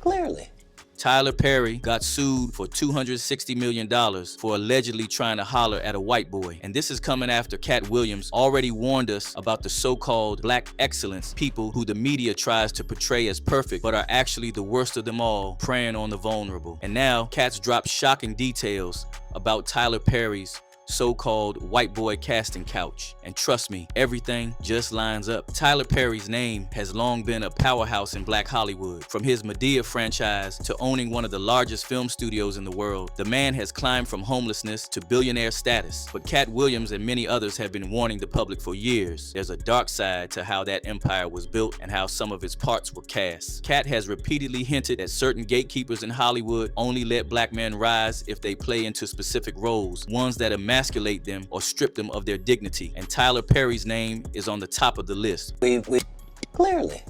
Clearly. Tyler Perry got sued for $260 million for allegedly trying to holler at a white boy. And this is coming after Katt Williams already warned us about the so-called black excellence, people who the media tries to portray as perfect but are actually the worst of them all, preying on the vulnerable. And now Katt's dropped shocking details about Tyler Perry's so-called white boy casting couch. And trust me, everything just lines up. Tyler Perry's name has long been a powerhouse in black Hollywood. From his Madea franchise to owning one of the largest film studios in the world, the man has climbed from homelessness to billionaire status. But Katt Williams and many others have been warning the public for years. There's a dark side to how that empire was built and how some of its parts were cast. Katt has repeatedly hinted that certain gatekeepers in Hollywood only let black men rise if they play into specific roles, ones that emasculate them or strip them of their dignity. And Tyler Perry's name is on the top of the list. Clearly.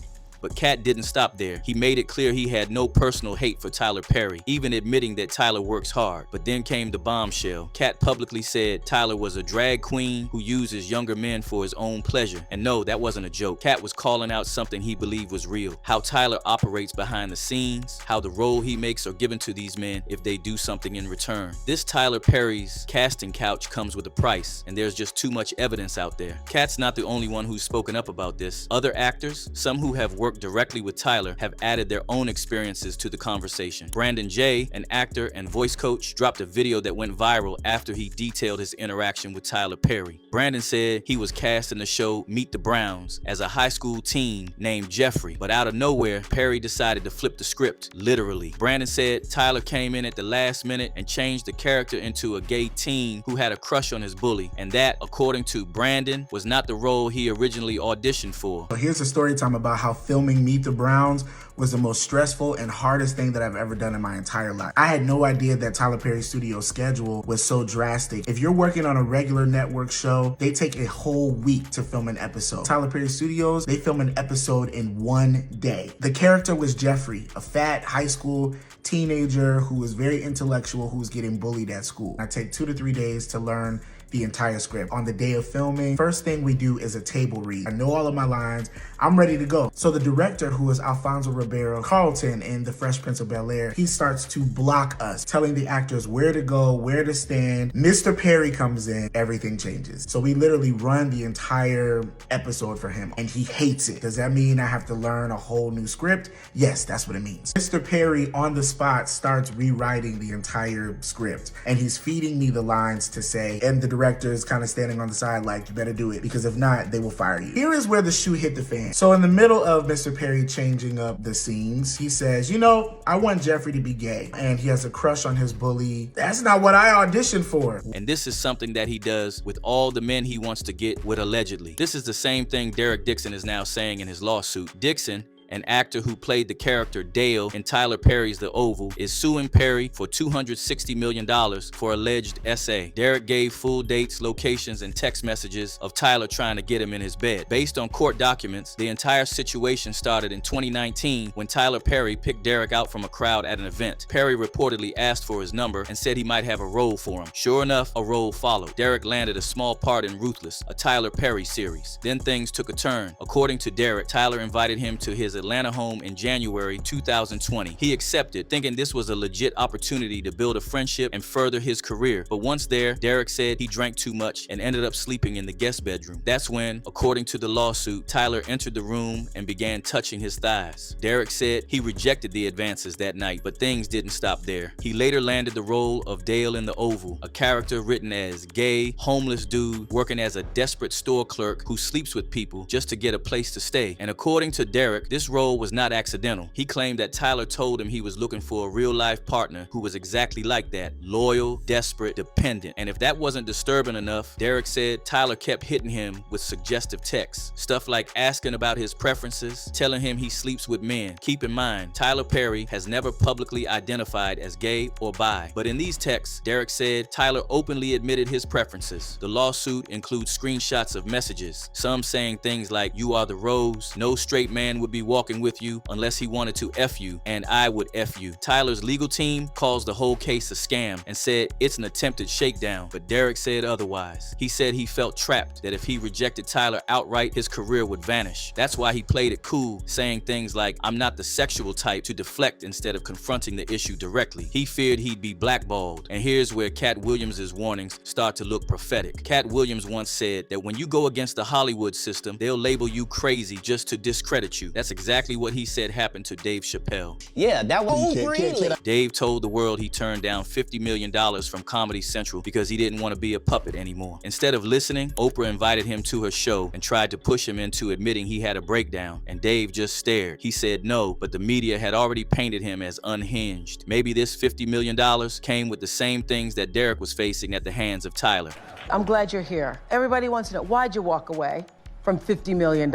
But Katt didn't stop there. He made it clear he had no personal hate for Tyler Perry, even admitting that Tyler works hard. But then came the bombshell. Katt publicly said Tyler was a drag queen who uses younger men for his own pleasure. And no, that wasn't a joke. Katt was calling out something he believed was real. How Tyler operates behind the scenes, how the role he makes are given to these men if they do something in return. This Tyler Perry's casting couch comes with a price, and there's just too much evidence out there. Katt's not the only one who's spoken up about this. Other actors, some who have worked directly with Tyler, have added their own experiences to the conversation. Brandon Jay, an actor and voice coach, dropped a video that went viral after he detailed his interaction with Tyler Perry. Brandon said he was cast in the show Meet the Browns as a high school teen named Jeffrey, but out of nowhere, Perry decided to flip the script, literally. Brandon said Tyler came in at the last minute and changed the character into a gay teen who had a crush on his bully, and that, according to Brandon, was not the role he originally auditioned for. So here's a story time about how filming Meet the Browns was the most stressful and hardest thing that I've ever done in my entire life. I had no idea that Tyler Perry's studio schedule was so drastic. If you're working on a regular network show, they take a whole week to film an episode. Tyler Perry Studios, they film an episode in one day. The character was Jeffrey, a fat high school teenager who was very intellectual, who was getting bullied at school. I take 2 to 3 days to learn the entire script. On the day of filming, first thing we do is a table read. I know all of my lines. I'm ready to go. So the director, who is Alfonso Ribeiro Carlton in The Fresh Prince of Bel-Air, he starts to block us, telling the actors where to go, where to stand. Mr. Perry comes in, everything changes. So we literally run the entire episode for him, and he hates it. Does that mean I have to learn a whole new script? Yes, that's what it means. Mr. Perry, on the spot, starts rewriting the entire script, and he's feeding me the lines to say, and the director is kind of standing on the side like, you better do it, because if not, they will fire you. Here is where the shoe hit the fan. So in the middle of Mr. Perry changing up the scenes, he says, you know, I want Jeffrey to be gay, and he has a crush on his bully. That's not what I auditioned for. And this is something that he does with all the men he wants to get with allegedly. This is the same thing Derek Dixon is now saying in his lawsuit. Dixon, an actor who played the character Dale in Tyler Perry's The Oval, is suing Perry for $260 million for alleged SA. Derek gave full dates, locations, and text messages of Tyler trying to get him in his bed. Based on court documents, the entire situation started in 2019 when Tyler Perry picked Derek out from a crowd at an event. Perry reportedly asked for his number and said he might have a role for him. Sure enough, a role followed. Derek landed a small part in Ruthless, a Tyler Perry series. Then things took a turn. According to Derek, Tyler invited him to his Atlanta home in January 2020. He accepted, thinking this was a legit opportunity to build a friendship and further his career. But once there, Derek said he drank too much and ended up sleeping in the guest bedroom. That's when, according to the lawsuit, Tyler entered the room and began touching his thighs. Derek said he rejected the advances that night, but things didn't stop there. He later landed the role of Dale in The Oval, a character written as gay, homeless dude working as a desperate store clerk who sleeps with people just to get a place to stay. And according to Derek, this role was not accidental. He claimed that Tyler told him he was looking for a real-life partner who was exactly like that, loyal, desperate, dependent. And if that wasn't disturbing enough, Derek said Tyler kept hitting him with suggestive texts, stuff like asking about his preferences, telling him he sleeps with men. Keep in mind, Tyler Perry has never publicly identified as gay or bi, but in these texts, Derek said Tyler openly admitted his preferences. The lawsuit includes screenshots of messages, some saying things like, "You are the rose no straight man would be walking walking with you unless he wanted to F you, and I would F you. Tyler's legal team calls the whole case a scam and said it's an attempted shakedown, but Derek said otherwise. He said he felt trapped, that if he rejected Tyler outright, his career would vanish. That's why he played it cool, saying things like, "I'm not the sexual type," to deflect instead of confronting the issue directly. He feared he'd be blackballed, and here's where Katt Williams' warnings start to look prophetic. Katt Williams once said that when you go against the Hollywood system, they'll label you crazy just to discredit you. That's exactly what he said happened to Dave Chappelle. Yeah, that was really. Dave told the world he turned down $50 million from Comedy Central because he didn't want to be a puppet anymore. Instead of listening, Oprah invited him to her show and tried to push him into admitting he had a breakdown, and Dave just stared. He said no, but the media had already painted him as unhinged. Maybe this $50 million came with the same things that Derek was facing at the hands of Tyler. I'm glad you're here. Everybody wants to know, why'd you walk away from $50 million?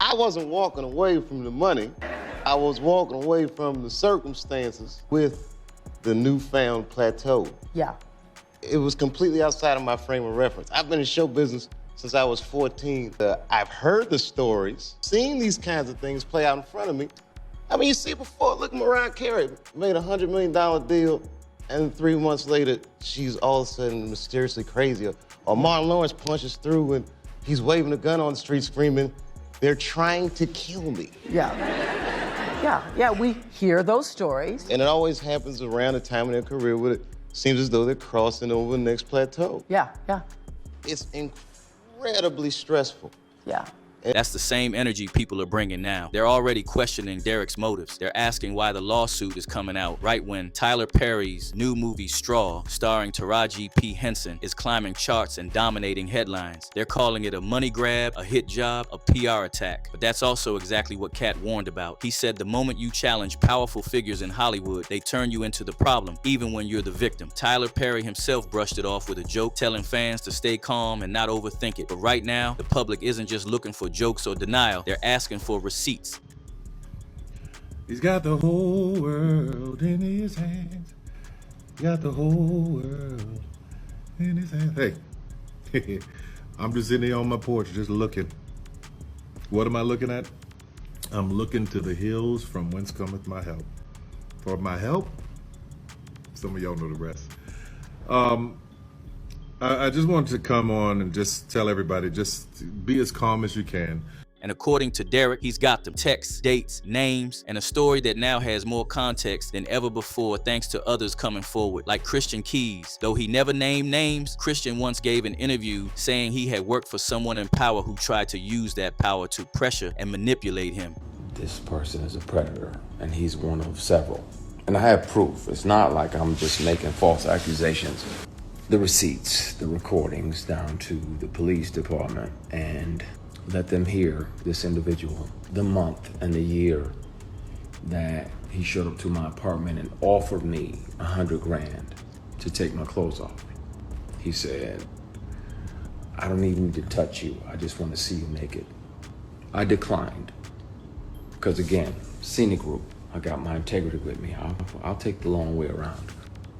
I wasn't walking away from the money. I was walking away from the circumstances with the newfound plateau. Yeah. It was completely outside of my frame of reference. I've been in show business since I was 14. I've heard the stories, seen these kinds of things play out in front of me. I mean, you see before, look, Mariah Carey made a $100 million deal, and 3 months later, she's all of a sudden mysteriously crazy. Or Martin Lawrence punches through and he's waving a gun on the street screaming, "They're trying to kill me." Yeah, we hear those stories. And it always happens around the time in their career where it seems as though they're crossing over the next plateau. Yeah. It's incredibly stressful. Yeah. That's the same energy people are bringing now. They're already questioning Derek's motives. They're asking why the lawsuit is coming out right when Tyler Perry's new movie Straw, starring Taraji P. Henson, is climbing charts and dominating headlines. They're calling it a money grab, a hit job, a PR attack. But that's also exactly what Katt warned about. He said the moment you challenge powerful figures in Hollywood, they turn you into the problem, even when you're the victim. Tyler Perry himself brushed it off with a joke, telling fans to stay calm and not overthink it. But right now, the public isn't just looking for jokes or denial, they're asking for receipts. He's got the whole world in his hands. Got the whole world in his hands. Hey, I'm just sitting here on my porch just looking. What am I looking at? I'm looking to the hills from whence cometh my help. For my help? Some of y'all know the rest. I just wanted to come on and just tell everybody, just be as calm as you can. And according to Derek, he's got them texts, dates, names, and a story that now has more context than ever before thanks to others coming forward, like Christian Keys. Though he never named names, Christian once gave an interview saying he had worked for someone in power who tried to use that power to pressure and manipulate him. This person is a predator, and he's one of several. And I have proof. It's not like I'm just making false accusations. The receipts, the recordings down to the police department, and let them hear this individual, the month and the year that he showed up to my apartment and offered me $100 grand to take my clothes off. He said, "I don't even need to touch you. I just want to see you naked." I declined because, again, scenic route. I got my integrity with me. I'll take the long way around.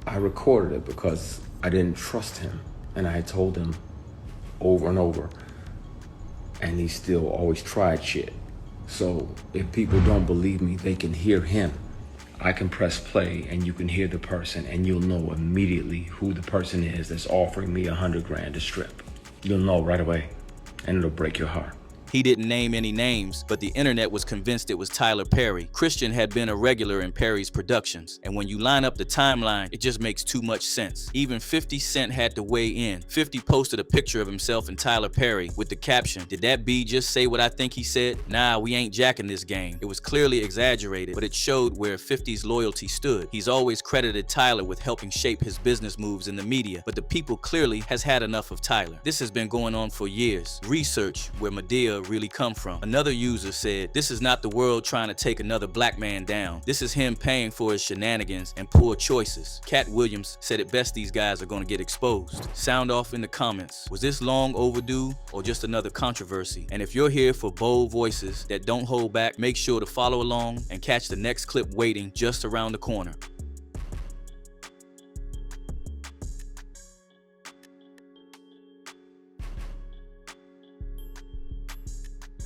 I recorded it because I didn't trust him, and I had told him over and over, and he still always tried shit. So if people don't believe me, they can hear him. I can press play and you can hear the person, and you'll know immediately who the person is that's offering me $100 grand to strip. You'll know right away, and it'll break your heart. He didn't name any names, but the internet was convinced it was Tyler Perry. Christian had been a regular in Perry's productions, and when you line up the timeline, it just makes too much sense. Even 50 Cent had to weigh in. 50 posted a picture of himself and Tyler Perry with the caption, "Did that B just say what I think he said? Nah, we ain't jacking this game." It was clearly exaggerated, but it showed where 50's loyalty stood. He's always credited Tyler with helping shape his business moves in the media, but the people clearly has had enough of Tyler. This has been going on for years. Research where Medea really come from. Another user said, "This is not the world trying to take another black man down. This is him paying for his shenanigans and poor choices." Katt Williams said it best these guys are going to get exposed. Sound off in the comments. Was this long overdue or just another controversy? And if you're here for bold voices that don't hold back, make sure to follow along and catch the next clip waiting just around the corner.